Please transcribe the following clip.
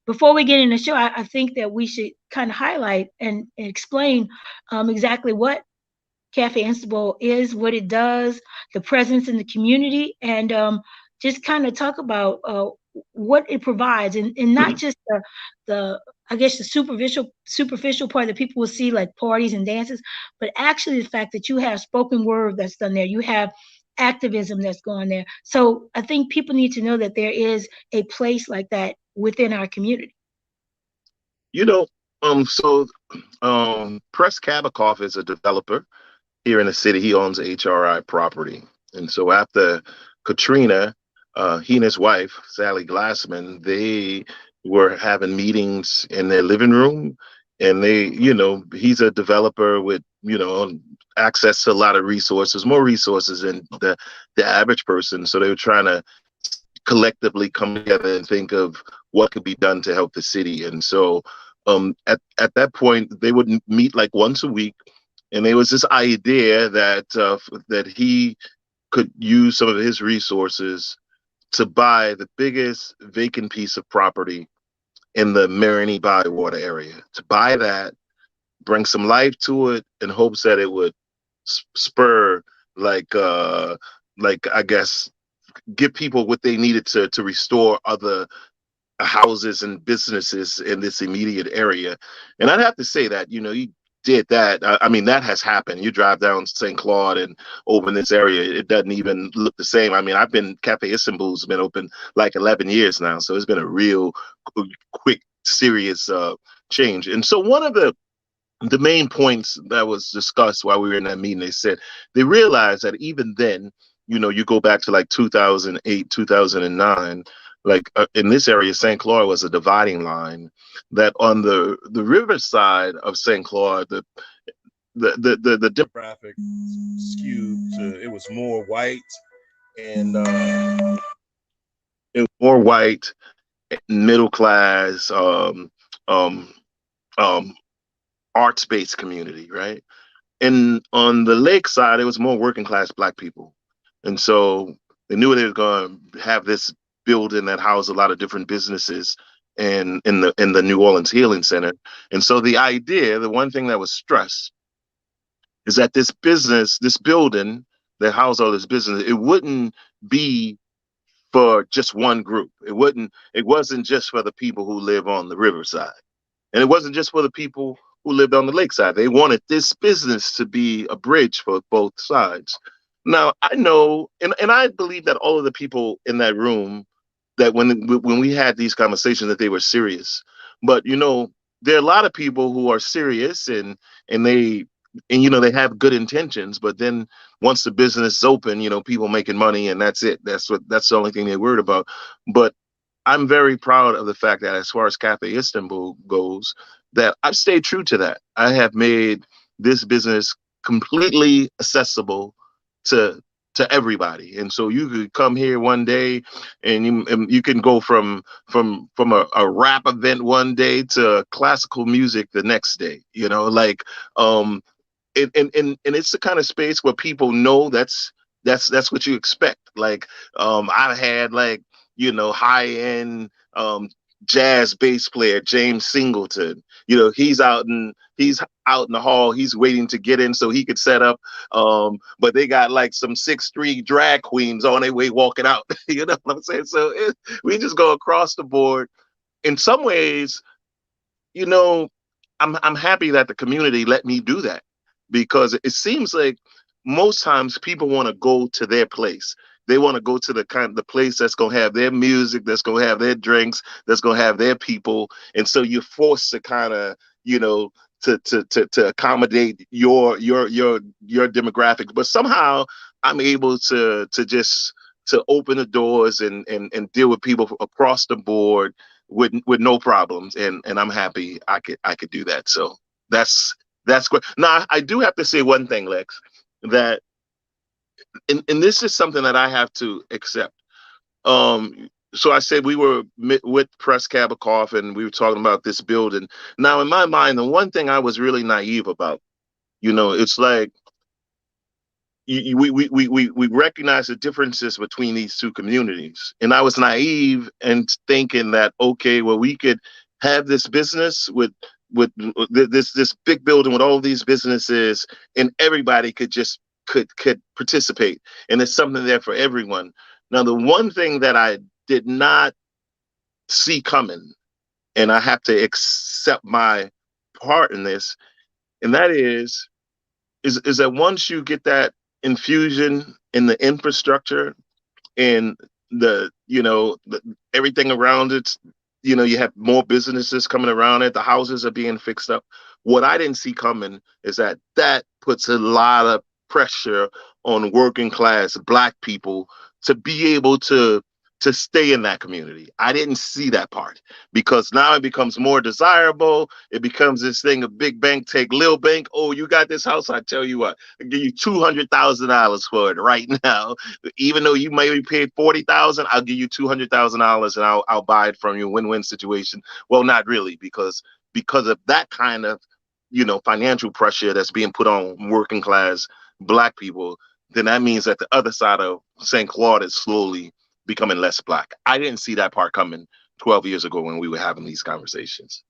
before we get in the show, I think that we should kind of highlight and explain exactly what Cafe Istanbul is, what it does, the presence in the community, and just kind of talk about what it provides, and not just the I guess the superficial part that people will see like parties and dances, but actually the fact that you have spoken word that's done there, you have activism that's going there. So I think people need to know that there is a place like that within our community. You know, so Press Kabakov is a developer here in the city. He owns HRI property. And so after Katrina, he and his wife, Sally Glassman, they were having meetings in their living room. And he's a developer with, access to a lot of resources, more resources than the average person. So they were trying to collectively come together and think of what could be done to help the city. And so at that point, they would meet like once a week, and there was this idea that he could use some of his resources to buy the biggest vacant piece of property in the Marini Bywater area. To buy that, bring some life to it, in hopes that it would spur like I guess give people what they needed to restore other houses and businesses in this immediate area. And I'd have to say that, he did that. I mean, that has happened. You drive down St. Claude and over in this area, it doesn't even look the same. I mean, Cafe Istanbul's been open like 11 years now. So it's been a real quick, serious change. And so one of the main points that was discussed while we were in that meeting, they said they realized that even then, you go back to like 2008, 2009, like in this area, St. Claude was a dividing line. That on the river side of St. Claude, the demographic skewed to, it was more white, and it was more white, middle class, um, um, arts based community, right? And on the lake side, it was more working class Black people. And so they knew they were going to have this building that housed a lot of different businesses and in the New Orleans Healing Center. And so the one thing that was stressed is that this building that housed all this business, it wouldn't be for just one group. It wasn't just for the people who live on the riverside. And it wasn't just for the people who lived on the lakeside. They wanted this business to be a bridge for both sides. Now, I know, and I believe that all of the people in that room, that when we had these conversations, that they were serious. But, there are a lot of people who are serious, and they have good intentions, but then once the business is open, people making money, and that's it. That's the only thing they're worried about. But I'm very proud of the fact that as far as Cafe Istanbul goes, that I've stayed true to that. I have made this business completely accessible to everybody. And so you could come here one day, and you can go from a rap event one day to classical music the next day. Like and it's the kind of space where people know that's what you expect. Like I've had like high end jazz bass player James Singleton. He's out in the hall. He's waiting to get in so he could set up. But they got like some 6'3" drag queens on their way walking out. You know what I'm saying? So we just go across the board. In some ways, you know, I'm happy that the community let me do that, because it seems like most times people want to go to their place. They want to go to the place that's gonna have their music, that's gonna have their drinks, that's gonna have their people, and so you're forced to kind of, to accommodate your demographic. But somehow I'm able to open the doors and deal with people across the board with no problems, and I'm happy I could do that. So that's great. Now I do have to say one thing, Lex, that and this is something that I have to accept. So I said we were with Press Kabakov and we were talking about this building. Now in my mind, the one thing I was really naive about, it's like, we recognize the differences between these two communities. And I was naive and thinking that, okay, well, we could have this business with this big building with all these businesses, and everybody could participate, and there's something there for everyone. Now, the one thing that I did not see coming, and I have to accept my part in this, and that is that once you get that infusion in the infrastructure and everything around it, you have more businesses coming around it, the houses are being fixed up. What I didn't see coming is that puts a lot of pressure on working class Black people to be able to stay in that community. I didn't see that part, because now it becomes more desirable. It becomes this thing of big bank take little bank. Oh, you got this house? I tell you what, I give you $200,000 for it right now. Even though you maybe paid 40,000, I'll give you $200,000 and I'll buy it from you. Win-win situation. Well, not really, because of that kind of financial pressure that's being put on working class Black people. Then that means that the other side of St. Claude is slowly becoming less Black. I didn't see that part coming 12 years ago when we were having these conversations.